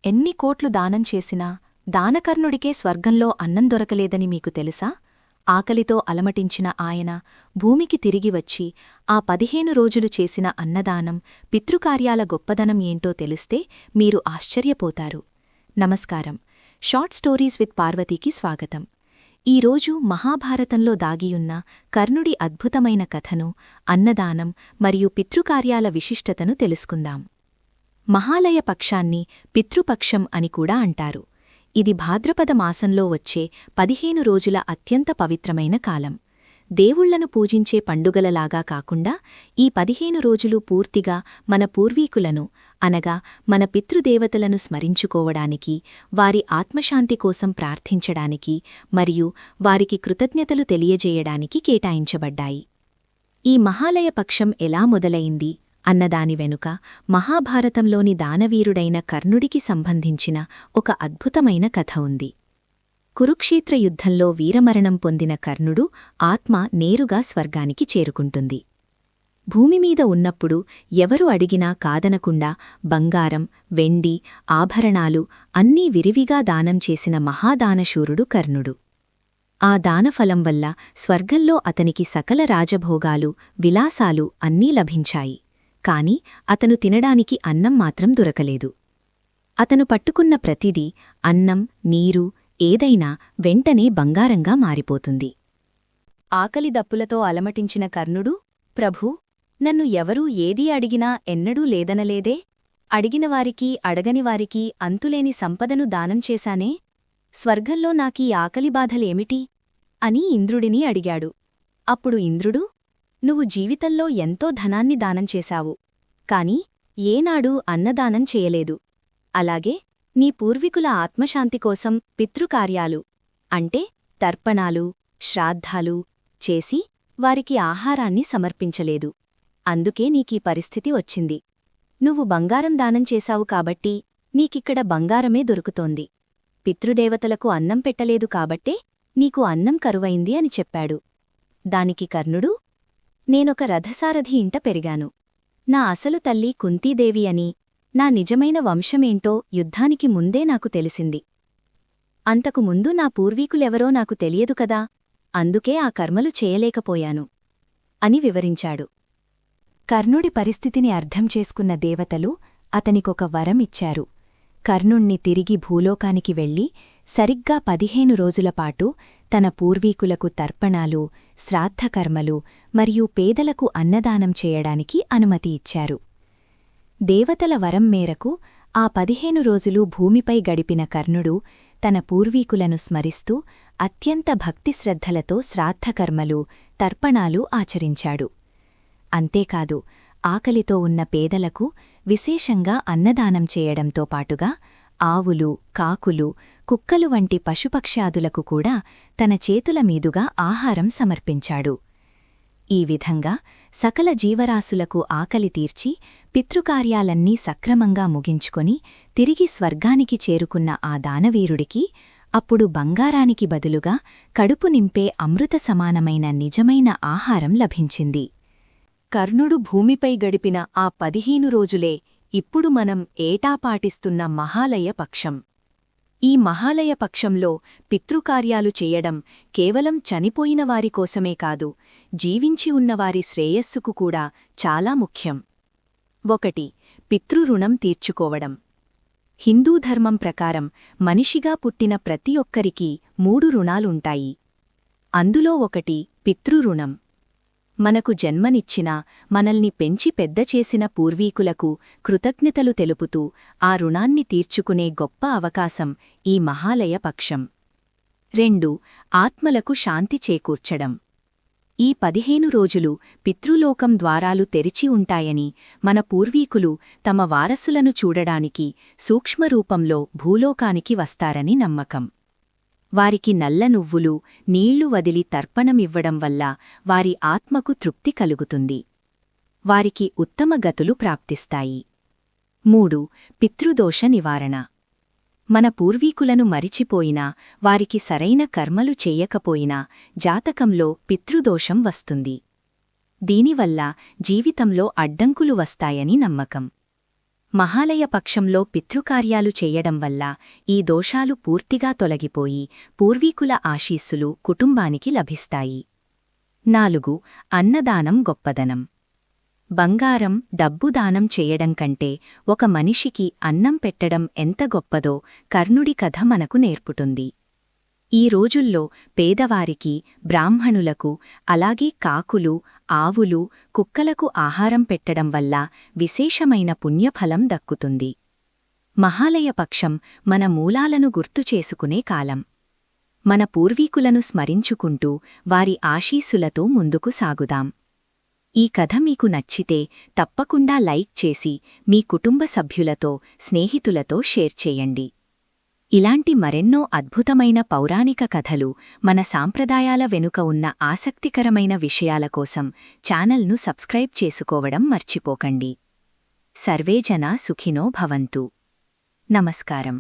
ఎన్ని కోట్లు దానం చేసినా దానకర్ణుడికే స్వర్గంలో అన్నం దొరకలేదని మీకు తెలుసా? ఆకలితో అలమటించిన ఆయన భూమికి తిరిగివచ్చి ఆ 15 రోజులు చేసిన అన్నదానం, పితృకార్యాల గొప్పదనం ఏంటో తెలిస్తే మీరు ఆశ్చర్యపోతారు. నమస్కారం. షార్ట్ స్టోరీస్ విత్ పార్వతీకి స్వాగతం. ఈరోజు మహాభారతంలో దాగియున్న కర్ణుడి అద్భుతమైన కథను, అన్నదానం మరియు పితృకార్యాల విశిష్టతను తెలుసుకుందాం. మహాలయ పక్షాన్ని పితృపక్షం అని కూడా అంటారు. ఇది భాద్రపద మాసంలో వచ్చే 15 రోజుల అత్యంత పవిత్రమైన కాలం. దేవుళ్లను పూజించే పండుగలలాగా కాకుండా ఈ 15 రోజులు పూర్తిగా మన పూర్వీకులను అనగా మన పితృదేవతలను స్మరించుకోవడానికి, వారి ఆత్మశాంతి కోసం ప్రార్థించడానికి మరియు వారికి కృతజ్ఞతలు తెలియజేయడానికి కేటాయించబడ్డాయి. ఈ మహాలయ పక్షం ఎలా మొదలైంది అన్నదాని వెనుక మహాభారతంలోని దానవీరుడైన కర్ణుడికి సంబంధించిన ఒక అద్భుతమైన కథ ఉంది. కురుక్షేత్ర యుద్ధంలో వీరమరణం పొందిన కర్ణుడు ఆత్మ నేరుగా స్వర్గానికి చేరుకుంటుంది. భూమిమీద ఉన్నప్పుడు ఎవరు అడిగినా కాదనకుండా బంగారం, వెండి, ఆభరణాలు అన్నీ విరివిగా దానం చేసిన మహాదానశూరుడు కర్ణుడు. ఆ దానఫలం వల్ల స్వర్గంలో అతనికి సకల రాజభోగాలు, విలాసాలు అన్నీ లభించాయి. కాని అతను తినడానికి అన్నం మాత్రం దొరకలేదు. అతను పట్టుకున్న ప్రతిదీ అన్నం, నీరు ఏదైనా వెంటనే బంగారంగా మారిపోతుంది. ఆకలి దప్పులతో అలమటించిన కర్ణుడు, ప్రభూ, నన్ను ఎవరూ ఏదీ అడిగినా ఎన్నడూ లేదనలేదే? అడిగినవారికి అడగనివారికి అంతులేని సంపదను దానం చేశానే? స్వర్గంలో నాకీ ఆకలిబాధలేమిటి? అని ఇంద్రుడిని అడిగాడు. అప్పుడు ఇంద్రుడు, నువ్వు జీవితంలో ఎంతో ధనాన్ని దానం చేశావు, కాని ఏనాడూ అన్నదానం చేయలేదు. అలాగే నీ పూర్వీకుల ఆత్మశాంతి కోసం పితృకార్యాలు అంటే తర్పణాలు, శ్రాద్ధాలు చేసి వారికి ఆహారాన్ని సమర్పించలేదు. అందుకే నీకీ పరిస్థితి వచ్చింది. నువ్వు బంగారం దానం చేశావు కాబట్టి నీకిక్కడ బంగారమే దొరుకుతోంది. పితృదేవతలకు అన్నం పెట్టలేదు కాబట్టే నీకు అన్నం కరువైంది అని చెప్పాడు. దానికి కర్ణుడు, నేనొక రథసారథి ఇంట పెరిగాను. నా అసలు తల్లి కుంతీదేవి అని, నా నిజమైన వంశమేంటో యుద్ధానికి ముందే నాకు తెలిసింది. అంతకు ముందు నా పూర్వీకులెవరో నాకు తెలియదు కదా, అందుకే ఆ కర్మలు చేయలేకపోయాను అని వివరించాడు. కర్ణుడి పరిస్థితిని అర్థం చేసుకున్న దేవతలు అతనికొక వరం ఇచ్చారు. కర్ణుణ్ణి తిరిగి భూలోకానికి వెళ్లి సరిగ్గా 15 రోజులపాటు తన పూర్వీకులకు తర్పణాలు, శ్రాద్ధకర్మలు మరియు పేదలకు అన్నదానం చేయడానికి అనుమతి ఇచ్చారు. దేవతల వరం మేరకు ఆ 15 రోజులు భూమిపై గడిపిన కర్ణుడు తన పూర్వీకులను స్మరిస్తూ అత్యంత భక్తిశ్రద్ధలతో శ్రాద్ధకర్మలు, తర్పణాలు ఆచరించాడు. అంతేకాదు, ఆకలితో ఉన్న పేదలకు విశేషంగా అన్నదానం చేయడంతో పాటుగా ఆవులు, కాకులు, కుక్కలు వంటి పశుపక్ష్యాదులకు కూడా తన చేతుల మీదుగా ఆహారం సమర్పించాడు. ఈ విధంగా సకల జీవరాశులకు ఆకలి తీర్చి పితృకార్యాలన్నీ సక్రమంగా ముగించుకొని తిరిగి స్వర్గానికి చేరుకున్న ఆ దానవీరుడికి అప్పుడు బంగారానికి బదులుగా కడుపు నింపే అమృత సమానమైన నిజమైన ఆహారం లభించింది. కర్ణుడు భూమిపై గడిపిన ఆ 15 రోజులే ఇప్పుడు మనం ఏటా పాటిస్తున్న మహాలయ పక్షం. ఈ మహాలయ పక్షంలో పితృకార్యాలు చేయడం కేవలం చనిపోయిన వారి కోసమే కాదు, జీవించి ఉన్నవారి శ్రేయస్సుకు కూడా చాలా ముఖ్యం. 1. పితృరుణం తీర్చుకోవడం. హిందూ ధర్మం ప్రకారం మనిషిగా పుట్టిన ప్రతి ఒక్కరికీ 3 రుణాలుంటాయి. అందులో ఒకటి పితృరుణం. మనకు జన్మనిచ్చినా మనల్ని పెంచి పెద్ద చేసిన పూర్వీకులకు కృతజ్ఞతలు తెలుపుతూ ఆ రుణాన్ని తీర్చుకునే గొప్ప అవకాశం ఈ మహాలయ పక్షం. 2. ఆత్మలకు శాంతి చేకూర్చడం. ఈ 15 రోజులు పితృలోకం ద్వారాలు తెరిచి ఉంటాయని, మన పూర్వీకులు తమ వారసులను చూడడానికి సూక్ష్మరూపంలో భూలోకానికి వస్తారని నమ్మకం. వారికి నల్ల నువ్వులు, నీళ్లు వదిలి తర్పణమివ్వడం వల్ల వారి ఆత్మకు తృప్తి కలుగుతుంది. వారికి ఉత్తమ గతులు ప్రాప్తిస్తాయి. 3. పితృదోష నివారణ. మన పూర్వీకులను మరిచిపోయినా, వారికి సరైన కర్మలు చెయ్యకపోయినా జాతకంలో పితృదోషం వస్తుంది. దీనివల్ల జీవితంలో అడ్డంకులు వస్తాయని నమ్మకం. మహాలయ పక్షంలో పితృకార్యాలు చెయ్యడం వల్ల ఈ దోషాలు పూర్తిగా తొలగిపోయి పూర్వీకుల ఆశీస్సులు కుటుంబానికి లభిస్తాయి. 4. అన్నదానం గొప్పదనం. బంగారం, డబ్బు దానం చేయడం కంటే ఒక మనిషికి అన్నం పెట్టడం ఎంత గొప్పదో కర్ణుడి కథ మనకు నేర్పుతుంది. ఈ రోజుల్లో పేదవారికి, బ్రాహ్మణులకు, అలాగే కాకులు, ఆవులు, కుక్కలకు ఆహారం పెట్టడం వల్ల విశేషమైన పుణ్యఫలం దక్కుతుంది. మహాలయ పక్షం మన మూలాలను గుర్తుచేసుకునే కాలం. మన పూర్వీకులను స్మరించుకుంటూ వారి ఆశీస్సులతో ముందుకు సాగుదాం. ఈ కథ మీకు నచ్చితే తప్పకుండా లైక్ చేసి మీ కుటుంబ సభ్యులతో, స్నేహితులతో షేర్ చేయండి. ఇలాంటి మరెన్నో అద్భుతమైన పౌరాణిక కథలు, మన సాంప్రదాయాల వెనుక ఉన్న ఆసక్తికరమైన విషయాల కోసం ఛానల్ను సబ్స్క్రైబ్ చేసుకోవడం మర్చిపోకండి. సర్వే జనా సుఖినో భవంతు. నమస్కారం.